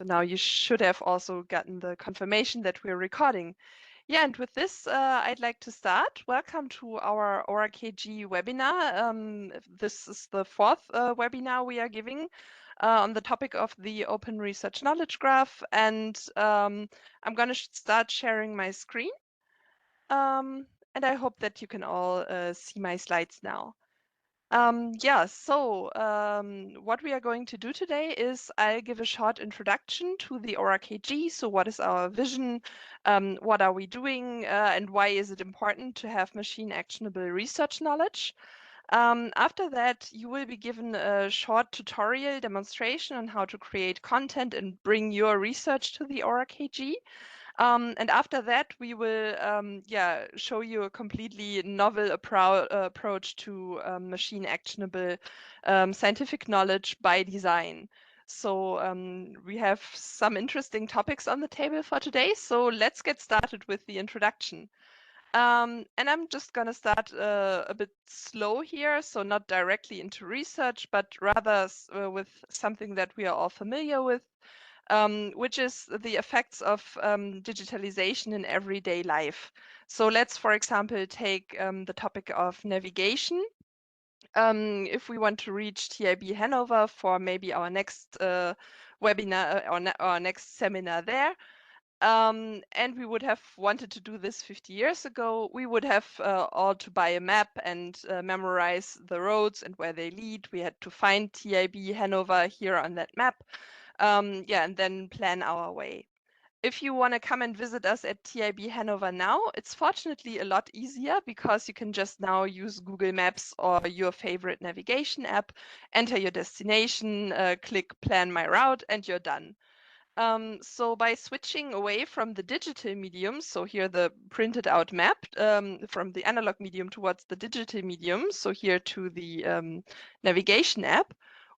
So now you should have also gotten the confirmation that we're recording. Yeah, and with this, I'd like to start. Welcome to our ORKG webinar. This is the fourth webinar we are giving on the topic of the Open Research Knowledge Graph. And I'm going to start sharing my screen. And I hope that you can all see my slides now. What we are going to do today is I'll give a short introduction to the ORKG. So what is our vision? What are we doing? And why is it important to have machine actionable research knowledge? After that, you will be given a short tutorial demonstration on how to create content and bring your research to the ORKG. And after that, we will show you a completely novel approach to machine actionable scientific knowledge by design. So we have some interesting topics on the table for today. So let's get started with the introduction. And I'm just going to start a bit slow here, so not directly into research, but rather with something that we are all familiar with, which is the effects of digitalization in everyday life. So let's, for example, take the topic of navigation. If we want to reach TIB Hanover for maybe our next webinar or our next seminar there, and we would have wanted to do this 50 years ago, we would have all to buy a map and memorize the roads and where they lead. We had to find TIB Hanover here on that map. And then plan our way. If you want to come and visit us at TIB Hanover now, it's fortunately a lot easier because you can just now use Google Maps or your favorite navigation app, enter your destination, click plan my route, and you're done. So by switching away from the digital medium, so here the printed out map, from the analog medium towards the digital medium, so here to the navigation app,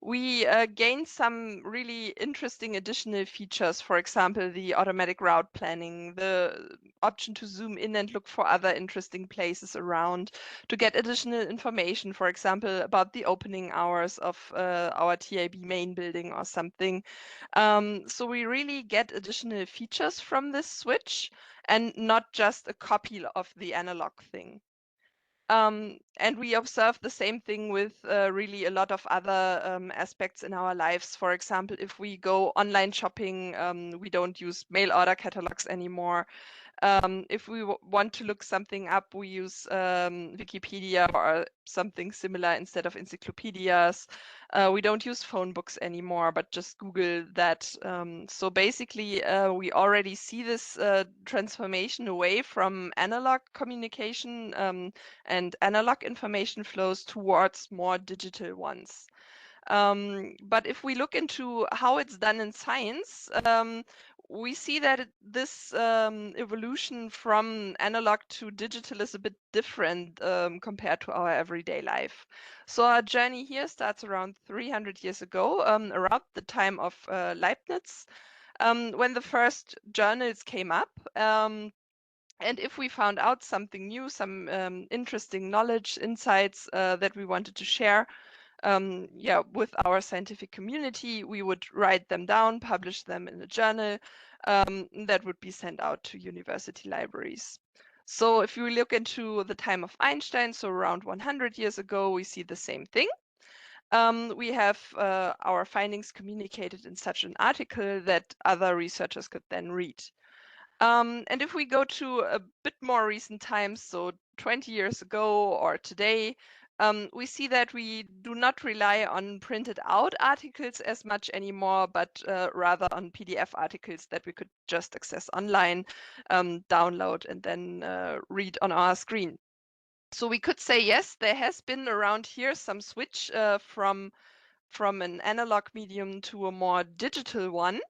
we gain some really interesting additional features. For example, the automatic route planning, the option to zoom in and look for other interesting places around, to get additional information, for example, about the opening hours of our TIB main building or something. So we really get additional features from this switch and not just a copy of the analog thing. And we observe the same thing with really a lot of other aspects in our lives. For example, if we go online shopping, we don't use mail order catalogs anymore. If we want to look something up, we use Wikipedia or something similar instead of encyclopedias. We don't use phone books anymore, but just Google that. So basically, we already see this transformation away from analog communication and analog information flows towards more digital ones. But if we look into how it's done in science, we see that this evolution from analog to digital is a bit different compared to our everyday life. So our journey here starts around 300 years ago, around the time of Leibniz, when the first journals came up. And if we found out something new, some interesting knowledge, insights that we wanted to share, with our scientific community, we would write them down, publish them in a journal that would be sent out to university libraries. So if we look into the time of Einstein, so around 100 years ago, we see the same thing. We have our findings communicated in such an article that other researchers could then read. And if we go to a bit more recent times, so 20 years ago or today, we see that we do not rely on printed out articles as much anymore, but rather on PDF articles that we could just access online, download, and then read on our screen. So we could say, yes, there has been around here some switch from an analog medium to a more digital one.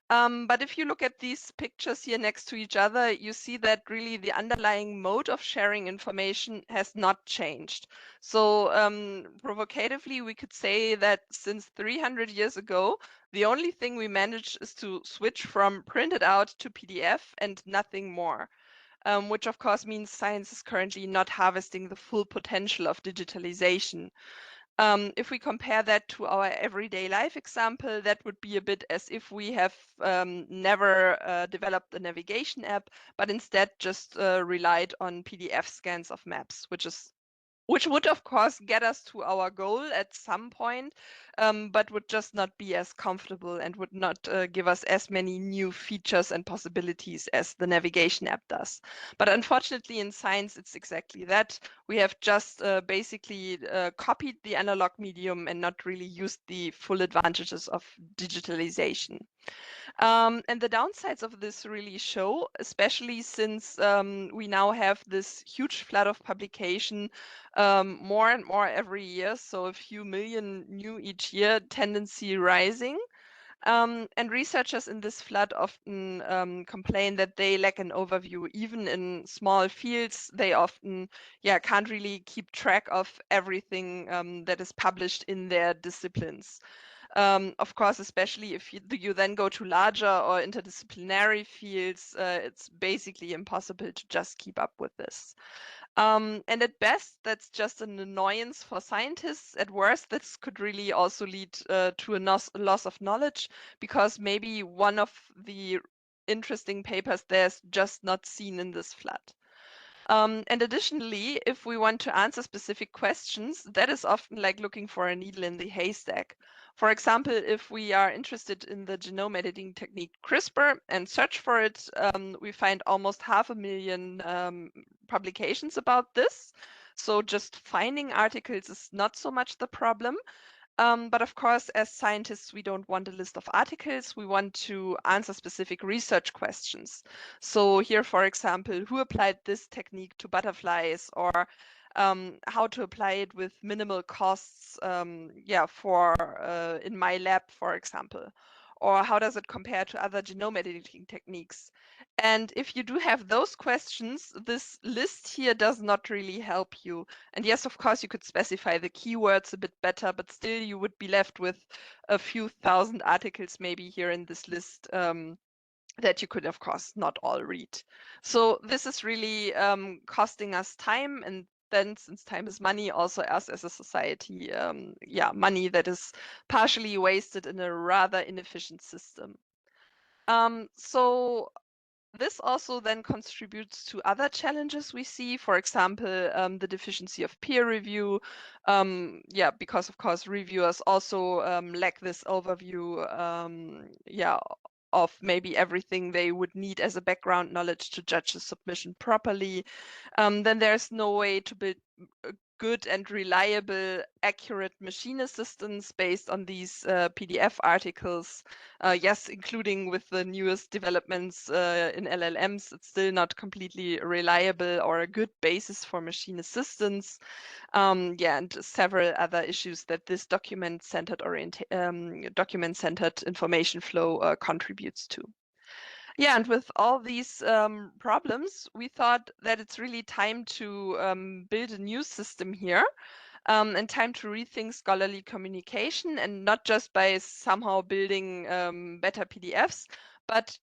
But if you look at these pictures here next to each other, you see that really the underlying mode of sharing information has not changed. So provocatively, we could say that since 300 years ago, the only thing we managed is to switch from printed out to PDF and nothing more, which of course means science is currently not harvesting the full potential of digitalization. If we compare that to our everyday life example, that would be a bit as if we have never developed a navigation app, but instead just relied on PDF scans of maps, which would of course get us to our goal at some point, but would just not be as comfortable and would not give us as many new features and possibilities as the navigation app does. But unfortunately in science, it's exactly that. We have just basically copied the analog medium and not really used the full advantages of digitalization. And the downsides of this really show, especially since we now have this huge flood of publication, more and more every year, so a few million new each year, tendency rising. And researchers in this flood often complain that they lack an overview. Even in small fields, they often can't really keep track of everything that is published in their disciplines. Of course, especially if you then go to larger or interdisciplinary fields, it's basically impossible to just keep up with this. And at best, that's just an annoyance for scientists. At worst, this could really also lead to a loss of knowledge, because maybe one of the interesting papers there's just not seen in this flood. And additionally, if we want to answer specific questions, that is often like looking for a needle in the haystack. For example, if we are interested in the genome editing technique CRISPR and search for it, we find almost 500,000 publications about this. So just finding articles is not so much the problem. But of course, as scientists, we don't want a list of articles. We want to answer specific research questions. So here, for example, who applied this technique to butterflies, or how to apply it with minimal costs, for in my lab, for example, or how does it compare to other genome editing techniques? And if you do have those questions, this list here does not really help you. And yes, of course, you could specify the keywords a bit better, but still you would be left with a few thousand articles maybe here in this list that you could, of course, not all read. So this is really costing us time, and then since time is money, also us as a society, money that is partially wasted in a rather inefficient system. So this also then contributes to other challenges we see, for example, the deficiency of peer review. Because of course reviewers also lack this overview, of maybe everything they would need as a background knowledge to judge a submission properly. Then there's no way to build good and reliable, accurate machine assistance based on these PDF articles. Yes, including with the newest developments in LLMs, it's still not completely reliable or a good basis for machine assistance. And several other issues that this document-centered information flow contributes to. Yeah, and with all these problems, we thought that it's really time to build a new system here, and time to rethink scholarly communication, and not just by somehow building better PDFs, but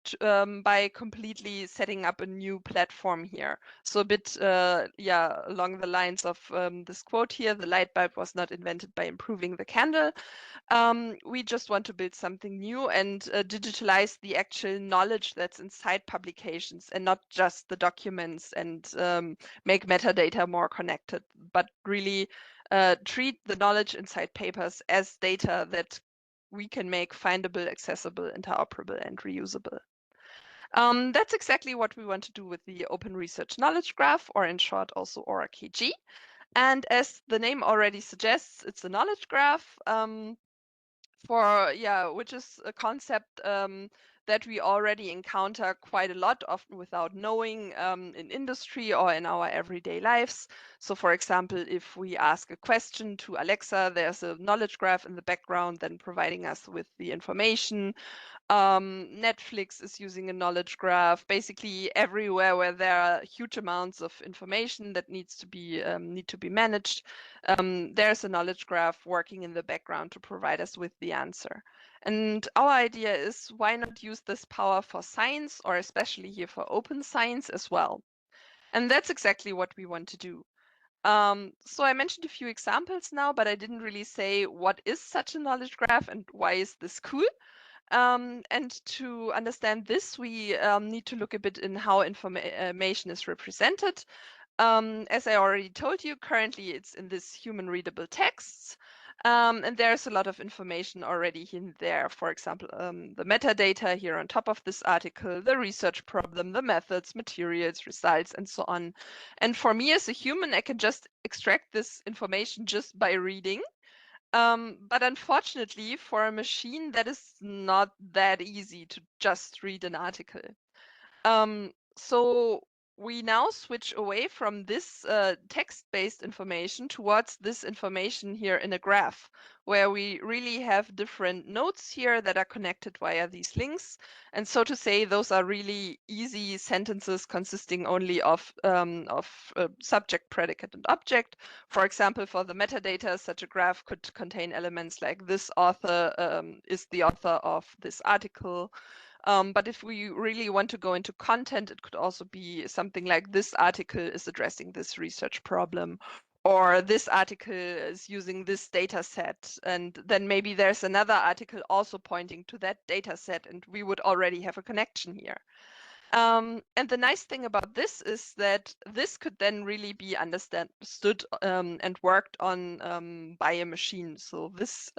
by completely setting up a new platform here. So a bit, along the lines of this quote here, the light bulb was not invented by improving the candle. We just want to build something new and digitalize the actual knowledge that's inside publications, and not just the documents, and make metadata more connected, but really treat the knowledge inside papers as data that we can make findable, accessible, interoperable, and reusable. That's exactly what we want to do with the Open Research Knowledge Graph, or in short, also ORKG. And as the name already suggests, it's a knowledge graph. Which is a concept that we already encounter quite a lot, often without knowing, in industry or in our everyday lives. So for example, if we ask a question to Alexa, there's a knowledge graph in the background then providing us with the information. Netflix is using a knowledge graph. Basically everywhere where there are huge amounts of information that need to be managed, there's a knowledge graph working in the background to provide us with the answer. And our idea is, why not use this power for science, or especially here for open science as well? And that's exactly what we want to do. So I mentioned a few examples now, but I didn't really say what is such a knowledge graph and why is this cool. And to understand this, we need to look a bit in how information is represented. As I already told you, currently it's in this human readable texts. And there's a lot of information already in there. For example, the metadata here on top of this article, the research problem, the methods, materials, results, and so on. And for me as a human, I can just extract this information just by reading. But unfortunately, for a machine, that is not that easy to just read an article. So we now switch away from this text-based information towards this information here in a graph, where we really have different nodes here that are connected via these links. And so to say, those are really easy sentences consisting only of subject, predicate, and object. For example, for the metadata, such a graph could contain elements like this author is the author of this article. But if we really want to go into content, it could also be something like this article is addressing this research problem, or this article is using this data set. And then maybe there's another article also pointing to that data set, and we would already have a connection here. And the nice thing about this is that this could then really be understood and worked on by a machine. So this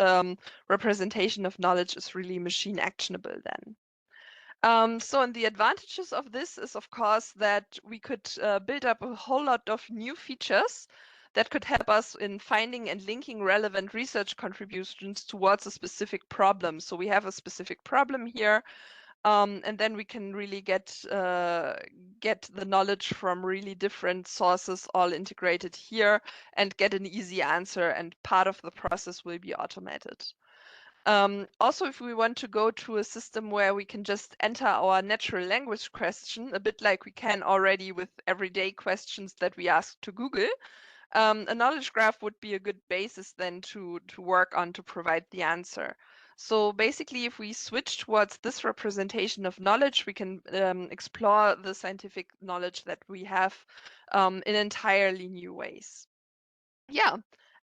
representation of knowledge is really machine actionable then. So, and the advantages of this is, of course, that we could build up a whole lot of new features that could help us in finding and linking relevant research contributions towards a specific problem. So we have a specific problem here, and then we can really get the knowledge from really different sources all integrated here and get an easy answer, and part of the process will be automated. Also, if we want to go to a system where we can just enter our natural language question, a bit like we can already with everyday questions that we ask to Google, a knowledge graph would be a good basis then to work on to provide the answer. So basically, if we switch towards this representation of knowledge, we can explore the scientific knowledge that we have in entirely new ways. Yeah.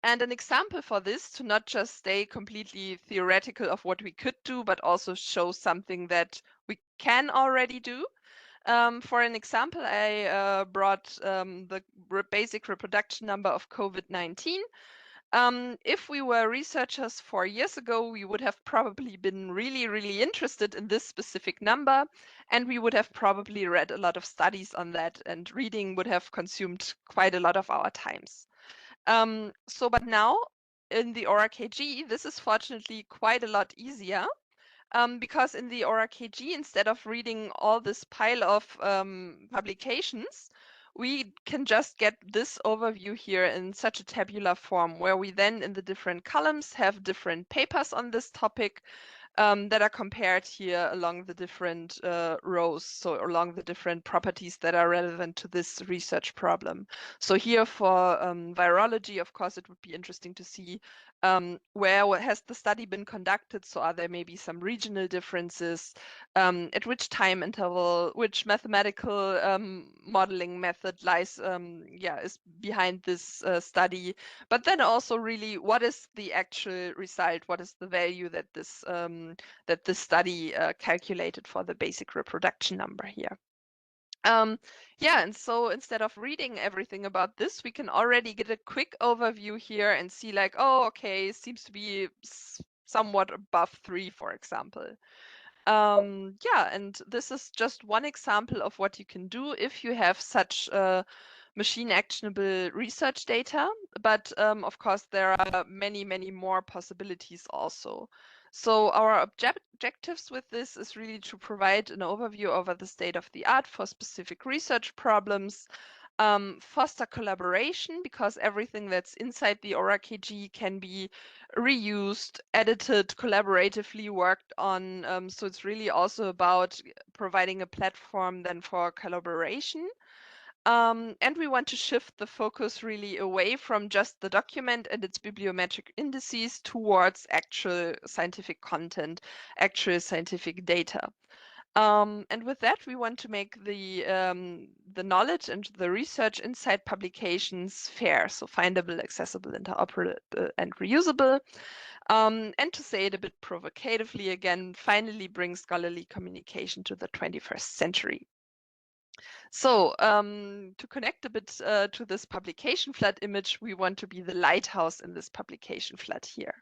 And an example for this, to not just stay completely theoretical of what we could do, but also show something that we can already do. For an example, I brought the basic reproduction number of COVID-19. If we were researchers 4 years ago, we would have probably been really, really interested in this specific number, and we would have probably read a lot of studies on that, and reading would have consumed quite a lot of our times. But now in the ORKG, this is fortunately quite a lot easier. Because in the ORKG, instead of reading all this pile of publications, we can just get this overview here in such a tabular form, where we then in the different columns have different papers on this topic that are compared here along the different rows, so along the different properties that are relevant to this research problem. So here for virology, of course, it would be interesting to see where has the study been conducted? So are there maybe some regional differences? At which time interval, which mathematical modeling method lies, is behind this study? But then also really, what is the actual result? What is the value that this study calculated for the basic reproduction number here? And so instead of reading everything about this, we can already get a quick overview here and see like, oh, okay, seems to be somewhat above 3, for example. And this is just one example of what you can do if you have such machine actionable research data. But of course, there are many, many more possibilities also. So our objectives with this is really to provide an overview over the state of the art for specific research problems, foster collaboration, because everything that's inside the ORKG can be reused, edited, collaboratively worked on. So it's really also about providing a platform then for collaboration. And we want to shift the focus really away from just the document and its bibliometric indices towards actual scientific content, actual scientific data. And with that, we want to make the knowledge and the research inside publications fair, so findable, accessible, interoperable, and reusable. And to say it a bit provocatively again, finally bring scholarly communication to the 21st century. So to connect a bit to this publication flood image, we want to be the lighthouse in this publication flood here.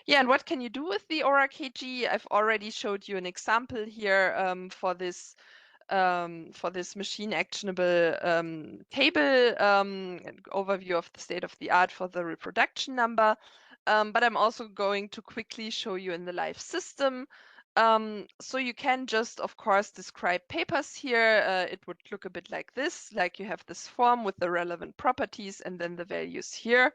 Yeah, and what can you do with the ORKG? I've already showed you an example here for this machine actionable table, an overview of the state of the art for the reproduction number. But I'm also going to quickly show you in the live system. So you can just, of course, describe papers here. It would look a bit like this, like you have this form with the relevant properties and then the values here.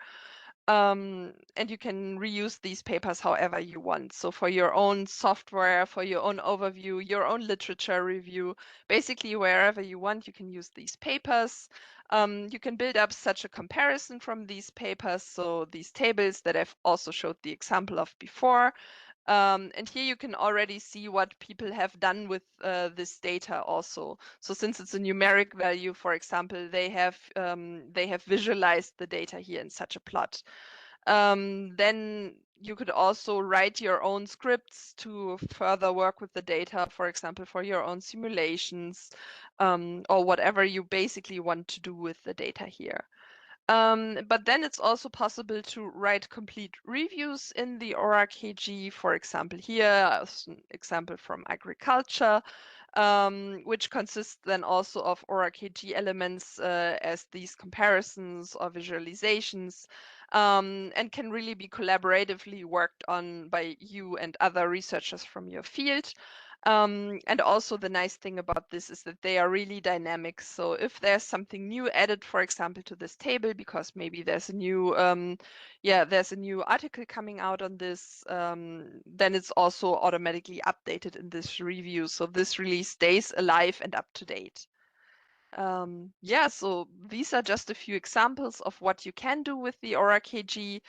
And you can reuse these papers however you want. So for your own software, for your own overview, your own literature review, basically wherever you want, you can use these papers. You can build up such a comparison from these papers. So these tables that I've also showed the example of before. And here you can already see what people have done with this data also. So since it's a numeric value, for example, they have visualized the data here in such a plot. Then you could also write your own scripts to further work with the data, for example, for your own simulations, or whatever you basically want to do with the data here. But then it's also possible to write complete reviews in the ORKG, for example, here as an example from agriculture, which consists then also of ORKG elements as these comparisons or visualizations, and can really be collaboratively worked on by you and other researchers from your field. And also the nice thing about this is that they are really dynamic. So if there's something new added, for example, to this table, because maybe there's a new, there's a new article coming out on this, then it's also automatically updated in this review. So this really stays alive and up to date. Yeah, so these are just a few examples of what you can do with the ORKG.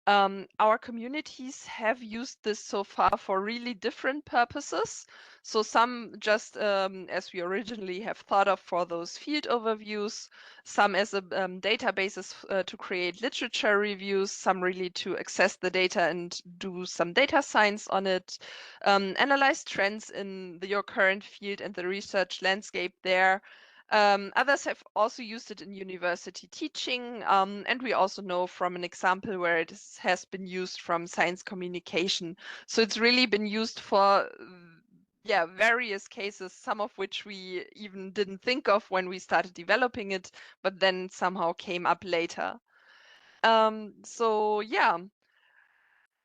Our communities have used this so far for really different purposes. So some just as we originally have thought of for those field overviews, some as a databases to create literature reviews, some really to access the data and do some data science on it, analyze trends in your current field and the research landscape there. Others have also used it in university teaching, and we also know from an example where it has been used from science communication. So it's really been used for various cases, some of which we even didn't think of when we started developing it, but then somehow came up later. So yeah.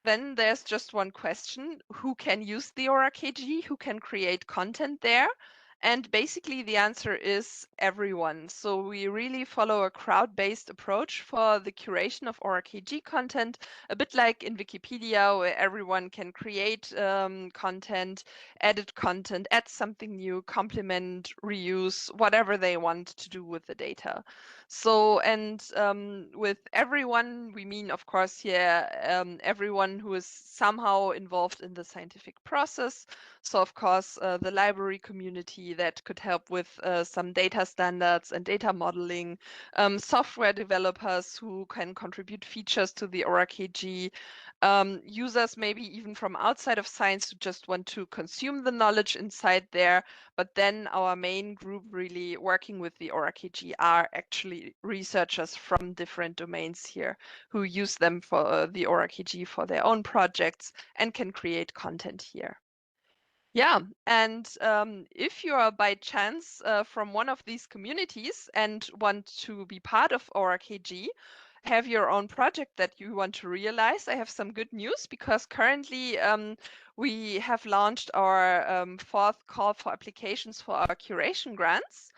Then there's just one question: who can use the ORKG? Who can create content there? And basically the answer is everyone. So we really follow a crowd-based approach for the curation of ORKG content, a bit like in Wikipedia, where everyone can create content, edit content, add something new, complement, reuse, whatever they want to do with the data. So, and with everyone, we mean, of course, here, everyone who is somehow involved in the scientific process. So, of course, the library community that could help with some data standards and data modeling, software developers who can contribute features to the ORKG, users maybe even from outside of science who just want to consume the knowledge inside there. But then our main group really working with the ORKG are actually researchers from different domains here who use them for the ORKG for their own projects and can create content here. Yeah, and if you are by chance from one of these communities and want to be part of ORKG, have your own project that you want to realize, I have some good news because currently we have launched our fourth call for applications for our curation grants.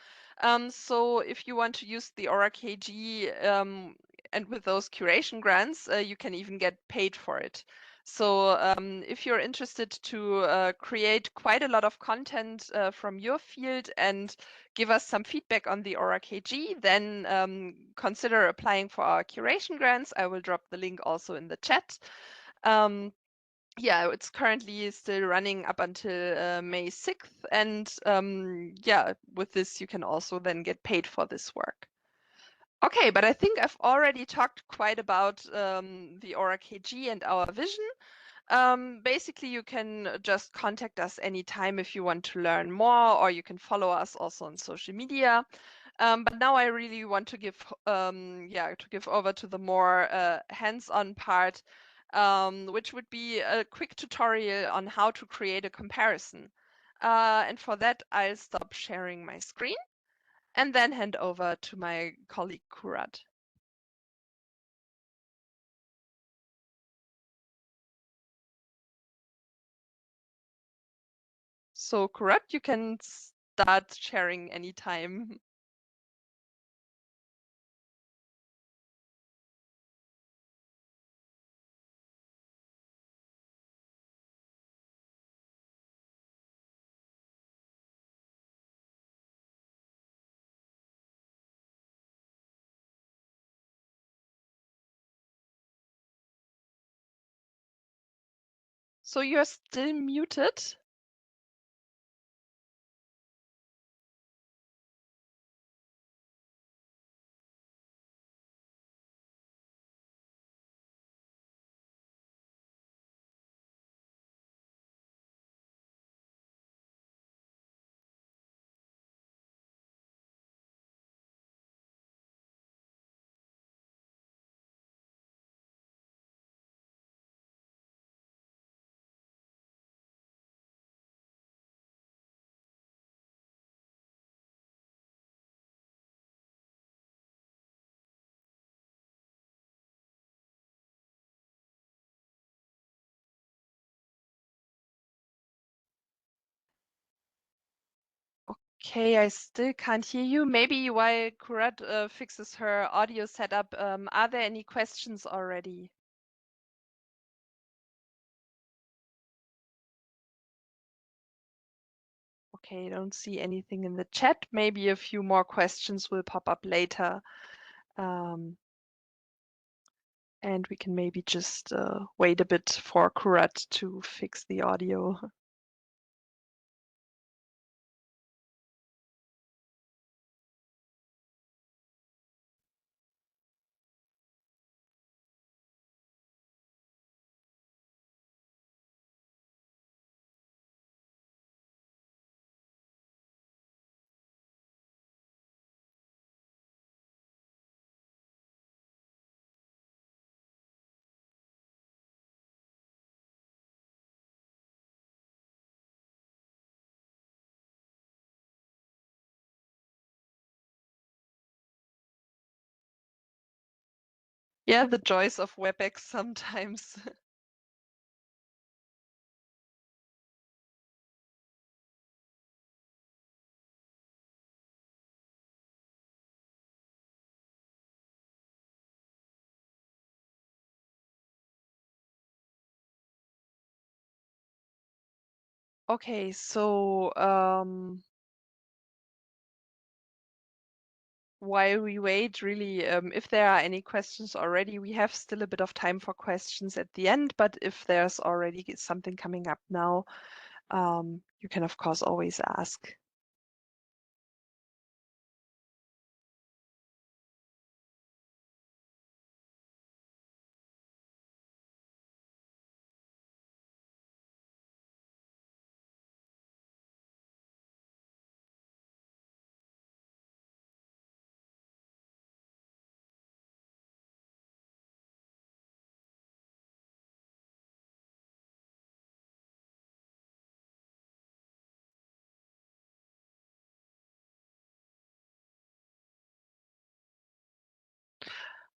So if you want to use the ORKG and with those curation grants, you can even get paid for it. So if you're interested to create quite a lot of content from your field and give us some feedback on the ORKG, then consider applying for our curation grants. I will drop the link also in the chat. yeah, it's currently still running up until May 6th. And yeah, with this, you can also then get paid for this work. Okay, but I think I've already talked quite about the ORKG and our vision. Basically, you can just contact us anytime if you want to learn more, or you can follow us also on social media. But now I really want to give over to the more hands-on part, which would be a quick tutorial on how to create a comparison. And for that, I'll stop sharing my screen and then hand over to my colleague Kurat. So Kurat, you can start sharing anytime. So you're still muted? Okay, I still can't hear you. Maybe while Kurat fixes her audio setup, are there any questions already? Okay, I don't see anything in the chat. Maybe a few more questions will pop up later. And we can maybe just wait a bit for Kurat to fix the audio. Yeah, the joys of WebEx sometimes. Okay, so while we wait, really, if there are any questions already, we have still a bit of time for questions at the end, but if there's already something coming up now, you can of course always ask.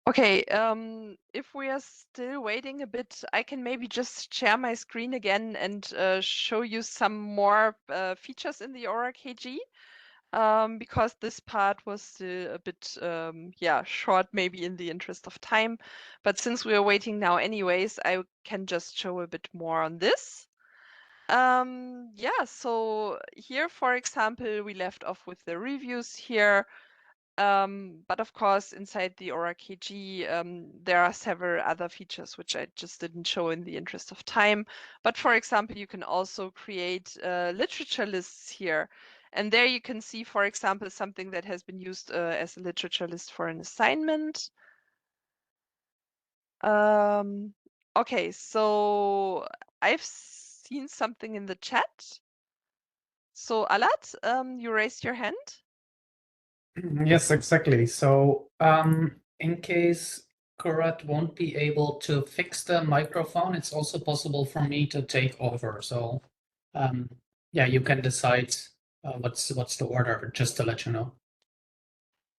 Okay, if we are still waiting a bit, I can maybe just share my screen again and show you some more features in the ORKG, because this part was still a bit, yeah, short, maybe in the interest of time. But since we are waiting now anyways, I can just show a bit more on this. Yeah, so here, for example, we left off with the reviews here. But of course, inside the ORKG, there are several other features which I just didn't show in the interest of time. But for example, you can also create literature lists here. And there you can see, for example, something that has been used as a literature list for an assignment. Okay, so I've seen something in the chat. So Alat, you raised your hand. Yes, exactly. So in case Kurat won't be able to fix the microphone, it's also possible for me to take over. So yeah, you can decide what's the order, just to let you know.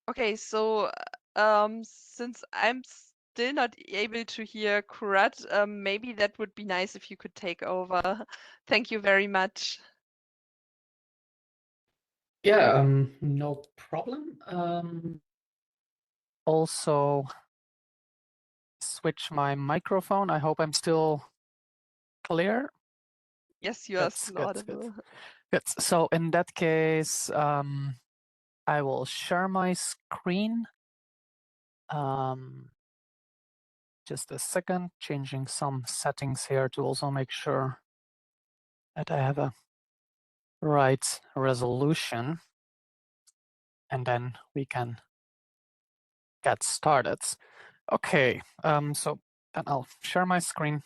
Okay, so since I'm still not able to hear Kurat, maybe that would be nice if you could take over. Thank you very much. Yeah, no problem. Also switch my microphone. I hope I'm still clear. Yes, you are still audible. Good. So in that case, I will share my screen. Just a second, changing some settings here to also make sure that I have a right resolution, and then we can get started. Okay, so then I'll share my screen.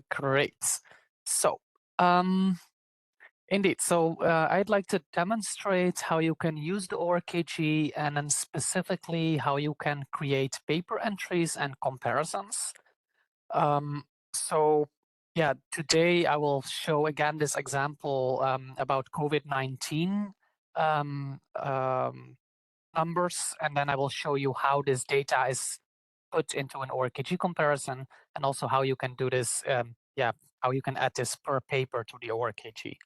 Great. So, indeed, so I'd like to demonstrate how you can use the ORKG and then specifically how you can create paper entries and comparisons. So yeah, today I will show again this example about COVID-19 numbers, and then I will show you how this data is put into an ORKG comparison, and also how you can do this, how you can add this per paper to the ORKG.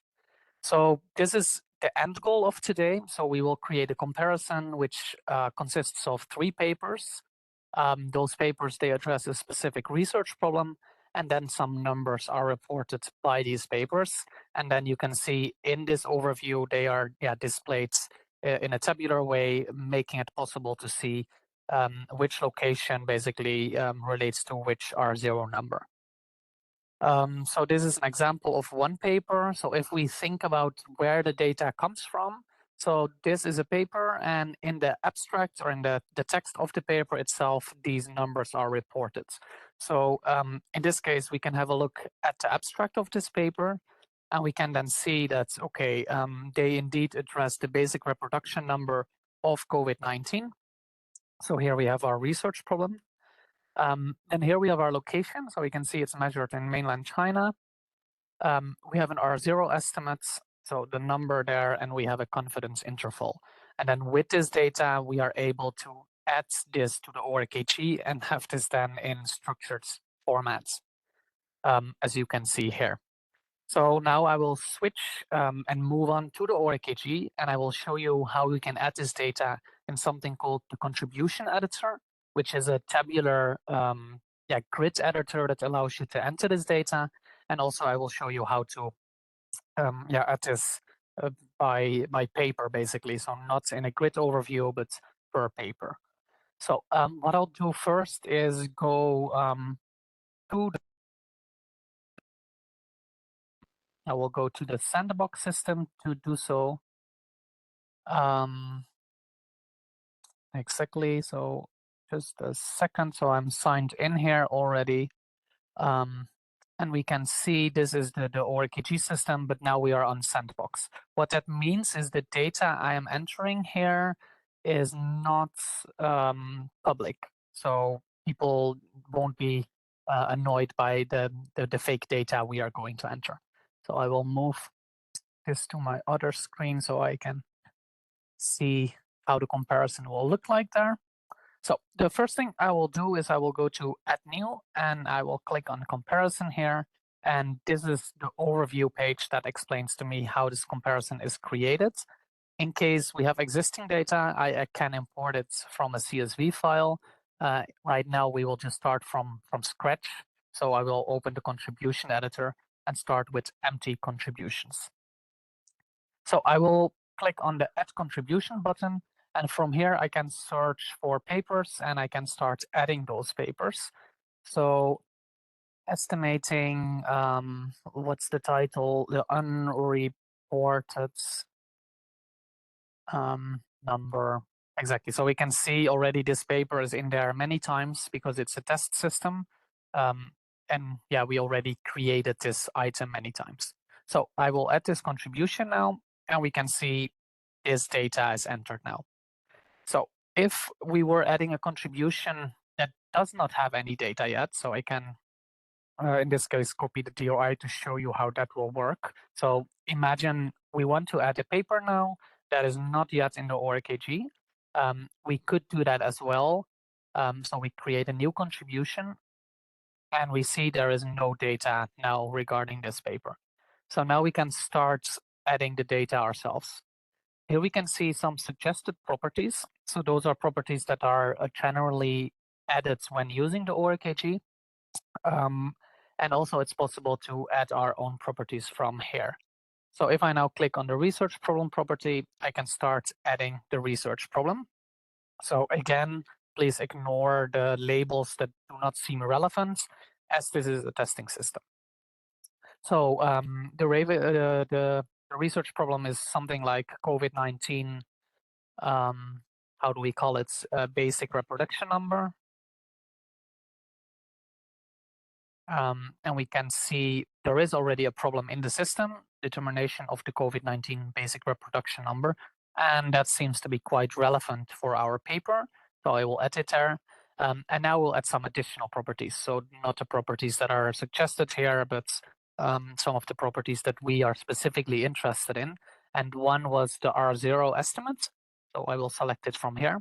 So this is the end goal of today. So we will create a comparison which consists of 3 papers. Those papers, they address a specific research problem, and then some numbers are reported by these papers. And then you can see in this overview, they are displayed in a tabular way, making it possible to see which location basically relates to which R0 number. So this is an example of one paper. So if we think about where the data comes from, so this is a paper, and in the abstract or in the text of the paper itself, these numbers are reported. So in this case, we can have a look at the abstract of this paper, and we can then see that, okay, they indeed address the basic reproduction number of COVID-19. So here we have our research problem. And here we have our location. So we can see it's measured in mainland China. We have an R0 estimate, so the number there, and we have a confidence interval. And then with this data, we are able to add this to the ORKG and have this then in structured formats, as you can see here. So now I will switch and move on to the ORKG, and I will show you how we can add this data in something called the contribution editor, which is a tabular grid editor that allows you to enter this data. And also I will show you how to add this by paper, basically. So not in a grid overview, but per paper. So what I'll do first is go to the I will go to the sandbox system to do so. Exactly. So just a second. So I'm signed in here already. And we can see this is the ORKG system, but now we are on Sandbox. What that means is the data I am entering here is not public. So people won't be annoyed by the fake data we are going to enter. So I will move this to my other screen so I can see how the comparison will look like there. So the first thing I will do is I will go to Add New, and I will click on Comparison here. And this is the overview page that explains to me how this comparison is created. In case we have existing data, I can import it from a CSV file. Right now, we will just start from scratch. So I will open the contribution editor, and start with empty contributions. So I will click on the Add Contribution button, and from here I can search for papers and I can start adding those papers. So estimating, what's the title? The unreported number. Exactly. So we can see already this paper is in there many times because it's a test system. And yeah, we already created this item many times. So I will add this contribution now, and we can see this data is entered now. So if we were adding a contribution that does not have any data yet, so I can, in this case, copy the DOI to show you how that will work. So imagine we want to add a paper now that is not yet in the ORKG. We could do that as well. So we create a new contribution, and we see there is no data now regarding this paper. So now we can start adding the data ourselves. Here we can see some suggested properties. So those are properties that are generally added when using the ORKG. And also it's possible to add our own properties from here. So if I now click on the research problem property, I can start adding the research problem. So again, please ignore the labels that do not seem relevant, as this is a testing system. So the research problem is something like COVID-19, how do we call it, basic reproduction number. And we can see there is already a problem in the system, determination of the COVID-19 basic reproduction number, and that seems to be quite relevant for our paper. So I will edit there. And now we'll add some additional properties. So not the properties that are suggested here, but some of the properties that we are specifically interested in. And one was the R0 estimate. So I will select it from here.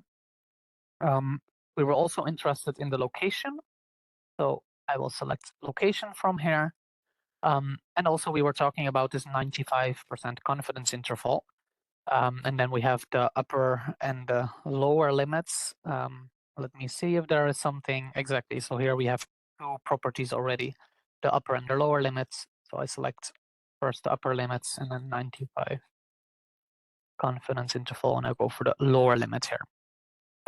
We were also interested in the location. So I will select location from here. And also we were talking about this 95% confidence interval. And then we have the upper and the lower limits. Let me see if there is something exactly. So here we have two properties already, the upper and the lower limits. So I select first the upper limits and then 95 confidence interval, and I go for the lower limit here.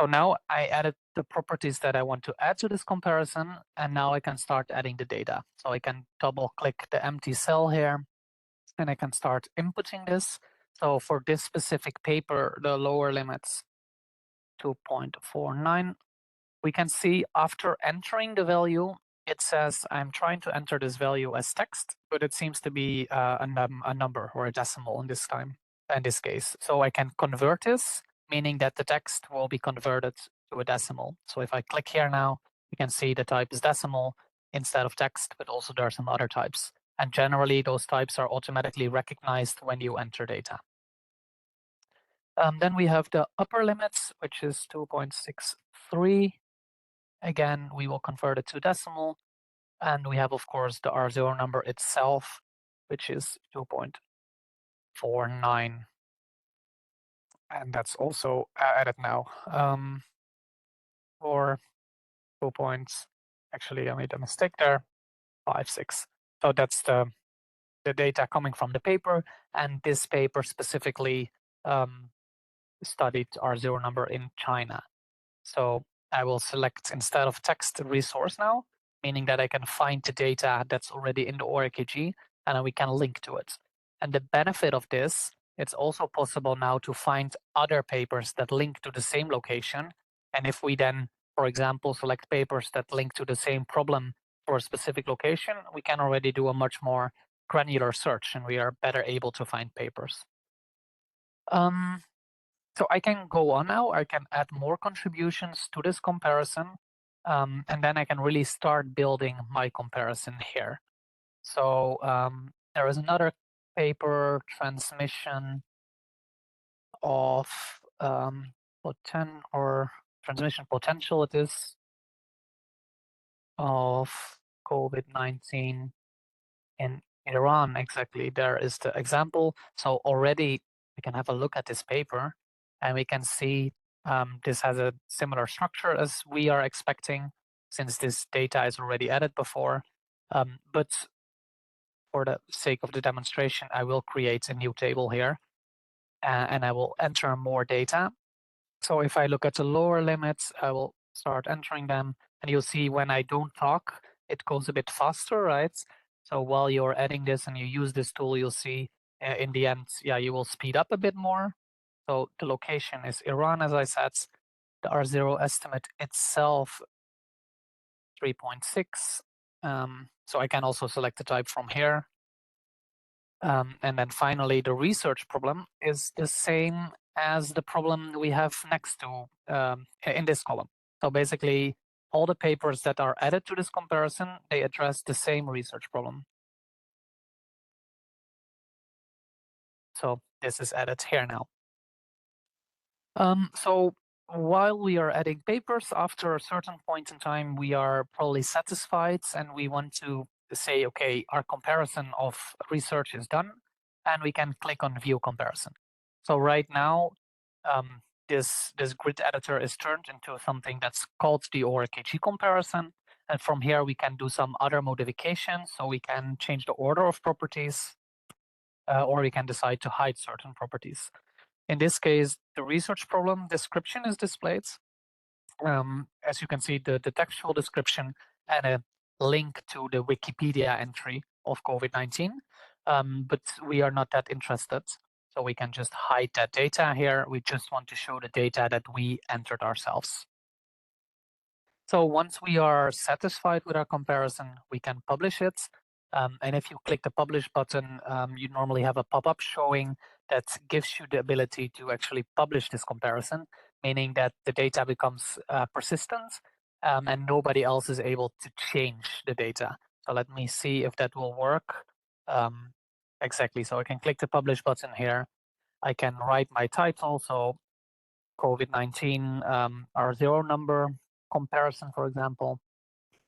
So now I added the properties that I want to add to this comparison, and now I can start adding the data. So I can double click the empty cell here, and I can start inputting this. So for this specific paper, the lower limit's 2.49. We can see after entering the value, it says I'm trying to enter this value as text, but it seems to be a number or a decimal in this case. So I can convert this, meaning that the text will be converted to a decimal. So if I click here now, you can see the type is decimal instead of text, but also there are some other types. And generally, those types are automatically recognized when you enter data. Then we have the upper limits, which is 2.63. Again, we will convert it to decimal. And we have, of course, the R0 number itself, which is 2.49. And that's also added now. Or 2 points. Actually, I made a mistake there. 5.6. So that's the data coming from the paper. And this paper specifically studied R0 number in China. So I will select instead of text resource now, meaning that I can find the data that's already in the ORKG and then we can link to it. And the benefit of this, it's also possible now to find other papers that link to the same location. And if we then, for example, select papers that link to the same problem for a specific location, we can already do a much more granular search and we are better able to find papers. So I can go on now, I can add more contributions to this comparison, and then I can really start building my comparison here. So there is another paper, transmission of transmission potential it is of COVID-19 in Iran. Exactly, there is the example. So already we can have a look at this paper and we can see this has a similar structure as we are expecting since this data is already added before. But for the sake of the demonstration, I will create a new table here and I will enter more data. So if I look at the lower limits, I will start entering them and you'll see when I don't talk, it goes a bit faster, right? So while you're adding this and you use this tool, you'll see in the end, yeah, you will speed up a bit more. So the location is Iran, as I said. The R0 estimate itself, 3.6. So I can also select the type from here. And then finally, the research problem is the same as the problem we have next to in this column. So basically, all the papers that are added to this comparison, they address the same research problem. So this is added here now. So while we are adding papers, after a certain point in time, we are probably satisfied and we want to say, okay, our comparison of research is done and we can click on view comparison. So right now, this grid editor is turned into something that's called the ORKG comparison. And from here, we can do some other modifications. So we can change the order of properties or we can decide to hide certain properties. In this case, the research problem description is displayed. As you can see, the textual description and a link to the Wikipedia entry of COVID-19. But we are not that interested. So we can just hide that data here. We just want to show the data that we entered ourselves. So once we are satisfied with our comparison, we can publish it. And if you click the publish button, you normally have a pop-up showing that gives you the ability to actually publish this comparison, meaning that the data becomes persistent and nobody else is able to change the data. So let me see if that will work. Exactly, so I can click the publish button here. I can write my title, so COVID-19 R0 number comparison, for example,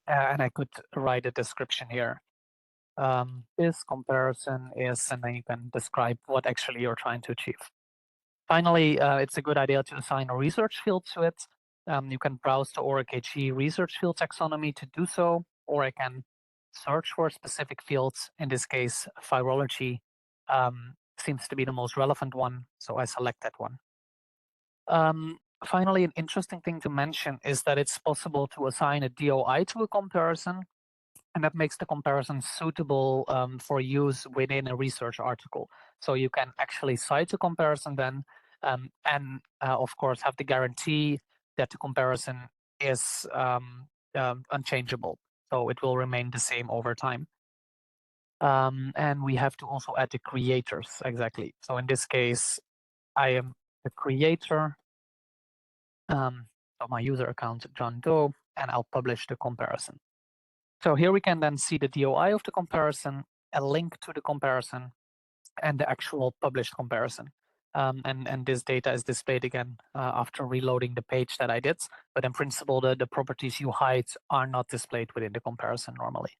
and I could write a description here. This comparison is, and then you can describe what actually you're trying to achieve. Finally, it's a good idea to assign a research field to it. You can browse the ORKG research field taxonomy to do so, or I can search for specific fields. In this case, virology seems to be the most relevant one, so I select that one. Finally, an interesting thing to mention is that it's possible to assign a DOI to a comparison, and that makes the comparison suitable for use within a research article. So you can actually cite a comparison then, and of course have the guarantee that the comparison is unchangeable. So it will remain the same over time. And we have to also add the creators, exactly. So in this case, I am the creator. So my user account, John Doe, and I'll publish the comparison. So here we can then see the DOI of the comparison, a link to the comparison, and the actual published comparison. And this data is displayed again after reloading the page that I did. But in principle, the properties you hide are not displayed within the comparison normally.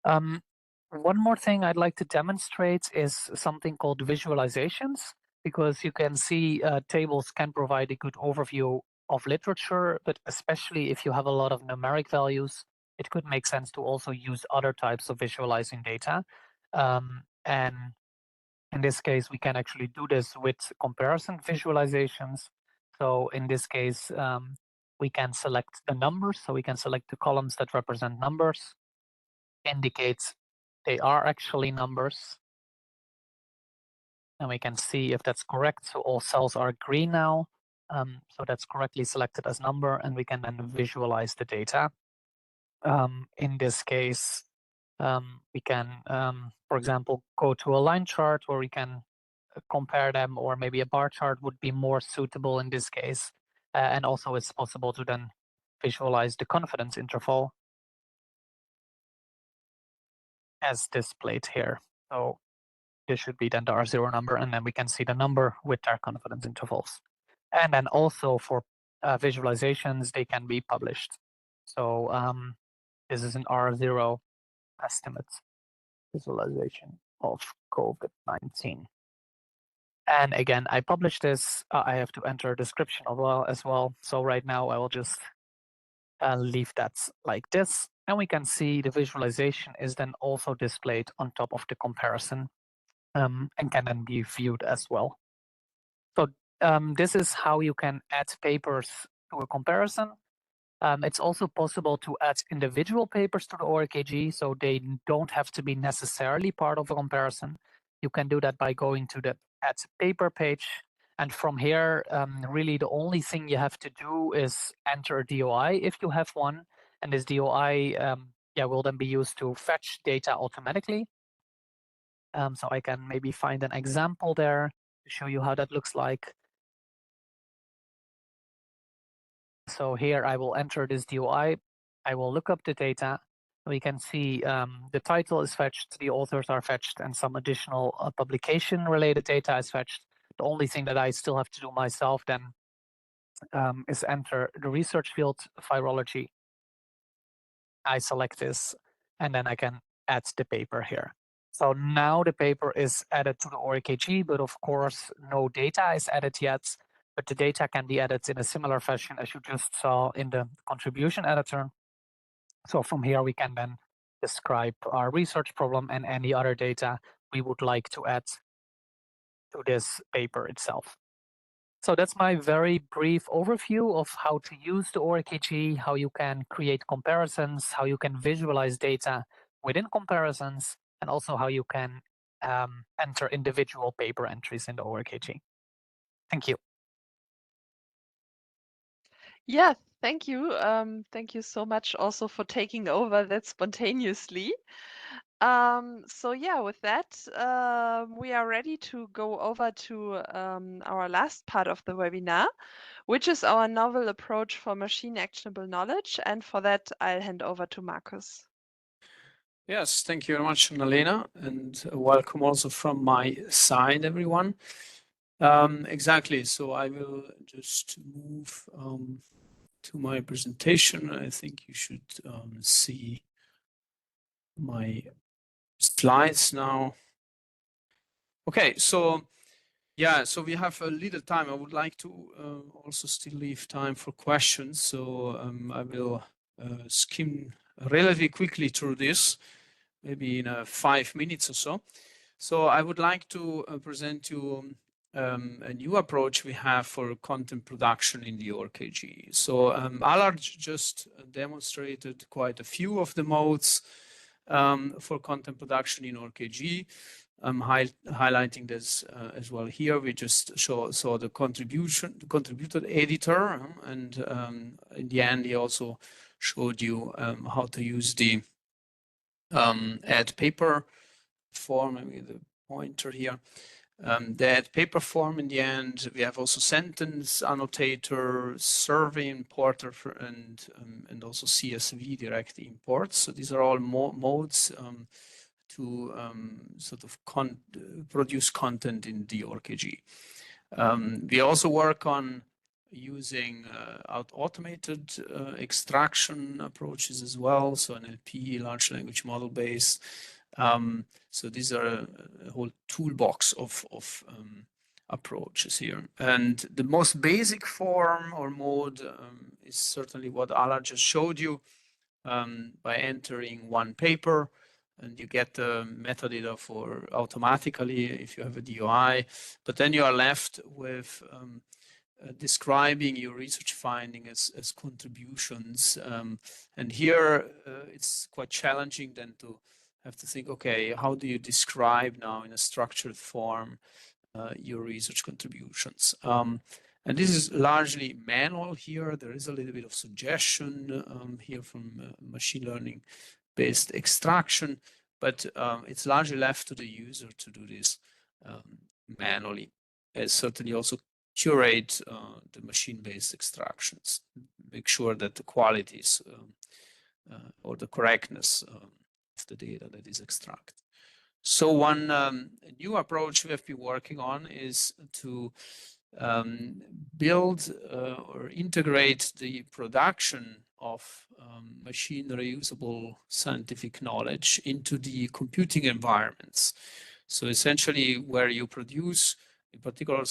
One more thing I'd like to demonstrate is something called visualizations, because you can see tables can provide a good overview of literature, but especially if you have a lot of numeric values, it could make sense to also use other types of visualizing data. And in this case, we can actually do this with comparison visualizations. So in this case, we can select the numbers. So we can select the columns that represent numbers, indicates they are actually numbers. And we can see if that's correct. So all cells are green now. So that's correctly selected as number, and we can then visualize the data. In this case, we can, for example, go to a line chart where we can compare them, or maybe a bar chart would be more suitable in this case. And also it's possible to then visualize the confidence interval as displayed here. So this should be then the R0 number, and then we can see the number with our confidence intervals. And then also for visualizations, they can be published. So this is an R0 estimate visualization of COVID-19. And again, I publish this. I have to enter a description as well. So right now I will just leave that like this. And we can see the visualization is then also displayed on top of the comparison and can then be viewed as well. So this is how you can add papers to a comparison. It's also possible to add individual papers to the ORKG, so they don't have to be necessarily part of a comparison. You can do that by going to the Add Paper page. And from here, really the only thing you have to do is enter a DOI if you have one. And this DOI will then be used to fetch data automatically. So I can maybe find an example there to show you how that looks like. So here I will enter this DOI. I will look up the data. We can see the title is fetched, the authors are fetched, and some additional publication-related data is fetched. The only thing that I still have to do myself then is enter the research field virology. I select this, and then I can add the paper here. So now the paper is added to the ORKG, but of course no data is added yet. But the data can be added in a similar fashion as you just saw in the contribution editor. So from here we can then describe our research problem and any other data we would like to add to this paper itself. So that's my very brief overview of how to use the ORKG, how you can create comparisons, how you can visualize data within comparisons, and also how you can enter individual paper entries in the ORKG. Thank you. Yeah, thank you. Thank you so much also for taking over that spontaneously. So yeah, with that, we are ready to go over to our last part of the webinar, which is our novel approach for machine actionable knowledge. And for that, I'll hand over to Markus. Yes, thank you very much, Annalena, and welcome also from my side, everyone. Exactly, so I will just move to my presentation. I think you should see my slides now. Okay, so yeah, so we have a little time. I would like to also still leave time for questions, so I will skim relatively quickly through this, maybe in 5 minutes or so. So I would like to present you a new approach we have for content production in the ORKG. So Allard just demonstrated quite a few of the modes for content production in ORKG. I'm highlighting this as well here. We just saw the contributed editor, and in the end, he also showed you how to use the add paper form. I mean, the pointer here. The add paper form in the end. We have also sentence annotator, survey importer, and also CSV direct imports. So these are all modes to sort of produce content in the ORKG. We also work on using automated extraction approaches as well, so NLP, large language model based. So these are a whole toolbox of approaches here. And the most basic form or mode is certainly what Allard just showed you, by entering one paper, and you get the metadata for automatically if you have a DOI, but then you are left with describing your research finding as contributions. And here it's quite challenging then to have to think, okay, how do you describe now in a structured form your research contributions? And this is largely manual here. There is a little bit of suggestion here from machine learning based extraction, but it's largely left to the user to do this manually. And certainly also curate the machine-based extractions, make sure that the quality is or the correctness of the data that is extracted. So one new approach we have been working on is to build or integrate the production of machine reusable scientific knowledge into the computing environments. So essentially where you produce, in particular,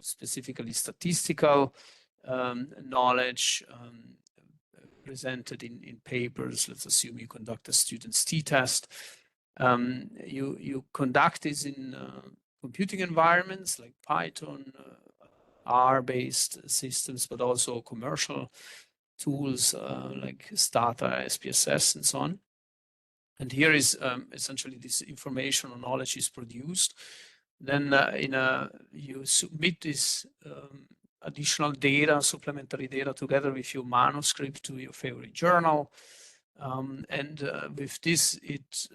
specifically statistical knowledge, presented in papers. Let's assume you conduct a student's t-test. You conduct this in computing environments like Python, R-based systems, but also commercial tools like Stata, SPSS, and so on. And here is essentially this information or knowledge is produced. Then you submit this additional data, supplementary data, together with your manuscript to your favorite journal. With this,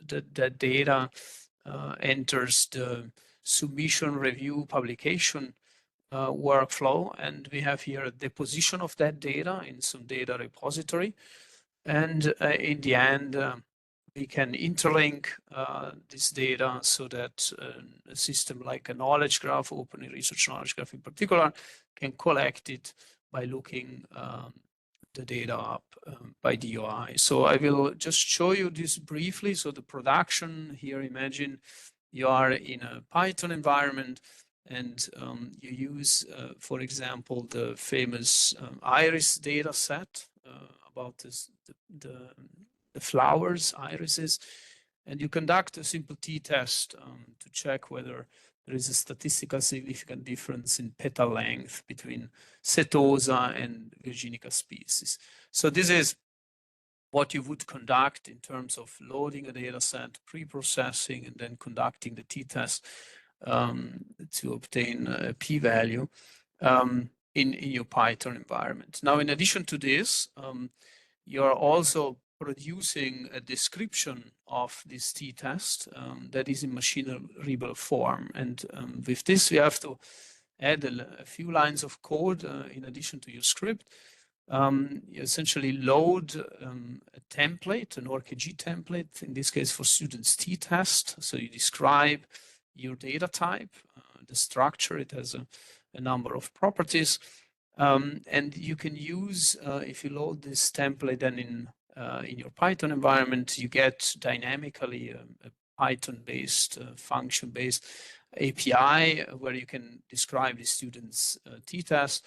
that data enters the submission, review, publication workflow. And we have here a deposition of that data in some data repository. And in the end, we can interlink this data so that a system like a knowledge graph, Open Research Knowledge Graph in particular, can collect it by looking the data up by DOI. So I will just show you this briefly. So the production here, imagine you are in a Python environment and you use, for example, the famous iris data set about this, the flowers, irises, and you conduct a simple t-test to check whether there is a statistical significant difference in petal length between Setosa and Virginica species. So this is what you would conduct in terms of loading a data set, pre-processing, and then conducting the t-test to obtain a p-value in your Python environment. Now, in addition to this, you're also producing a description of this t-test that is in machine-readable form. And with this, we have to add a few lines of code in addition to your script. You essentially load a template, an ORKG template, in this case for students t-test. So you describe your data type, the structure, it has a number of properties. And you can use, if you load this template then in your Python environment, you get dynamically a Python-based, function-based API where you can describe the student's t-test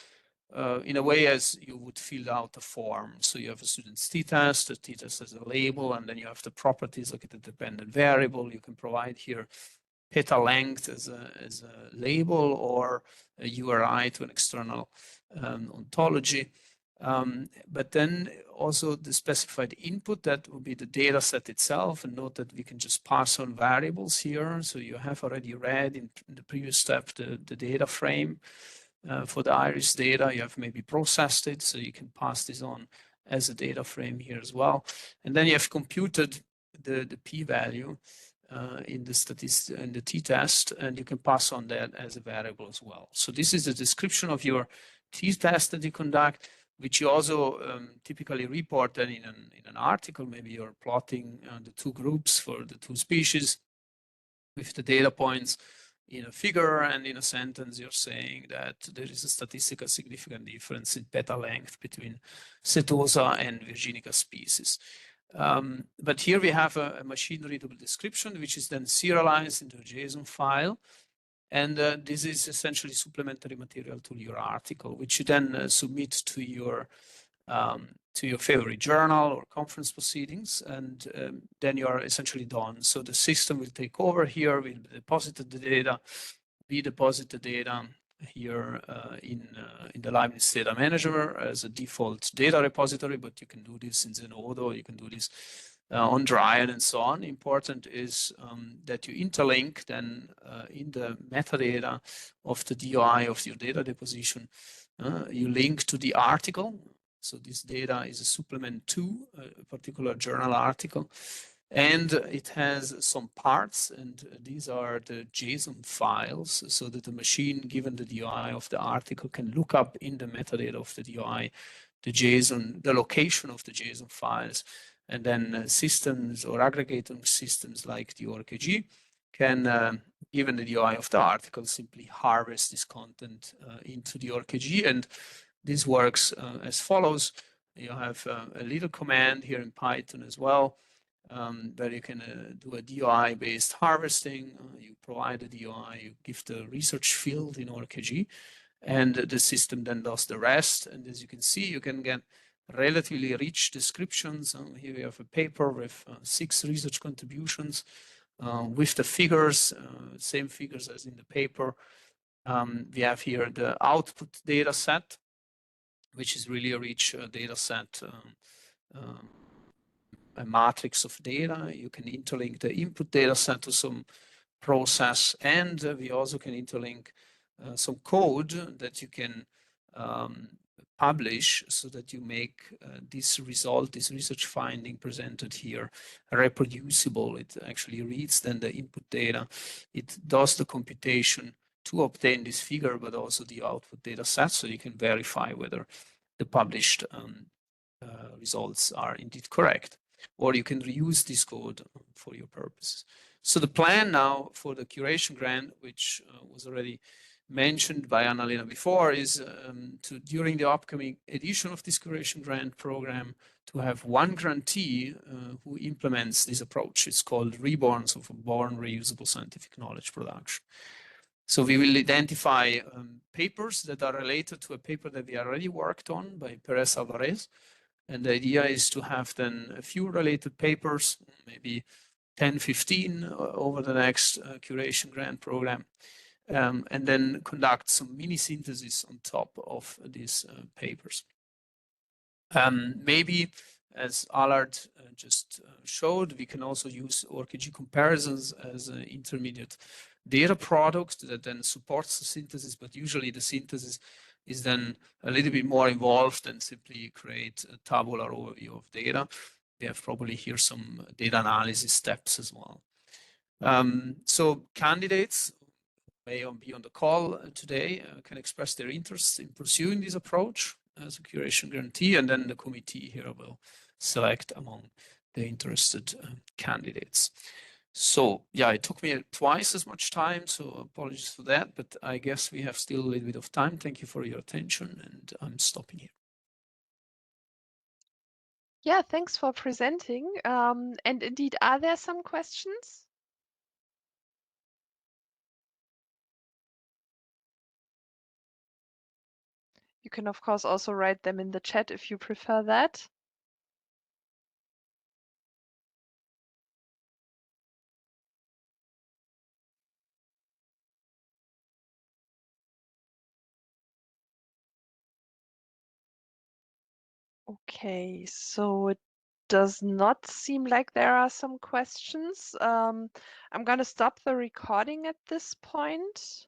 in a way as you would fill out a form. So you have a student's t-test, the t-test has a label, and then you have the properties like the dependent variable. You can provide here petal length as a label or a URI to an external ontology. But then also the specified input, that will be the data set itself. And note that we can just pass on variables here. So you have already read in the previous step the data frame for the iris data. You have maybe processed it, so you can pass this on as a data frame here as well. And then you have computed the p-value in the t-test, and you can pass on that as a variable as well. So this is the description of your t-test that you conduct, which you also typically report then in an article. Maybe you're plotting the two groups for the two species with the data points in a figure, and in a sentence you're saying that there is a statistical significant difference in petal length between Setosa and Virginica species. But here we have a machine-readable description, which is then serialized into a JSON file. And this is essentially supplementary material to your article, which you then submit to your favorite journal or conference proceedings, and then you are essentially done. So the system will take over here, will deposit the data, we deposit the data here in the Leibniz Data Manager as a default data repository, but you can do this in Zenodo, you can do this on Dryad and so on. Important is that you interlink then in the metadata of the DOI of your data deposition, you link to the article. So this data is a supplement to a particular journal article, and it has some parts, and these are the JSON files, so that the machine, given the DOI of the article, can look up in the metadata of the DOI the JSON, the location of the JSON files, and then systems or aggregating systems like the ORKG can, given the DOI of the article, simply harvest this content into the ORKG. And this works as follows. You have a little command here in Python as well, where you can do a DOI-based harvesting. You provide a DOI, you give the research field in ORKG, and the system then does the rest. And as you can see, you can get relatively rich descriptions. Here we have a paper with 6 research contributions with the figures, same figures as in the paper. We have here the output data set, which is really a rich data set, a matrix of data. You can interlink the input data set to some process, and we also can interlink some code that you can publish so that you make this result, this research finding presented here, reproducible. It actually reads then the input data. It does the computation to obtain this figure, but also the output data set, so you can verify whether the published results are indeed correct. Or you can reuse this code for your purposes. So the plan now for the curation grant, which was already mentioned by Annalena before, is to, during the upcoming edition of this curation grant program, to have one grantee who implements this approach. It's called Reborn, so for Born Reusable Scientific Knowledge Production. So we will identify papers that are related to a paper that we already worked on by Perez Alvarez. And the idea is to have then a few related papers, maybe 10, 15 over the next curation grant program, and then conduct some mini synthesis on top of these papers. Maybe, as Allard just showed, we can also use ORKG comparisons as an intermediate data product that then supports the synthesis, but usually the synthesis is then a little bit more involved than simply create a tabular overview of data. We have probably here some data analysis steps as well. So candidates may be on the call today can express their interest in pursuing this approach as a curation grantee, and then the committee here will select among the interested candidates. So yeah, it took me twice as much time, so apologies for that, but I guess we have still a little bit of time. Thank you for your attention, and I'm stopping here. Yeah, thanks for presenting. And indeed, are there some questions? You can, of course, also write them in the chat if you prefer that. Okay, so it does not seem like there are some questions. I'm going to stop the recording at this point.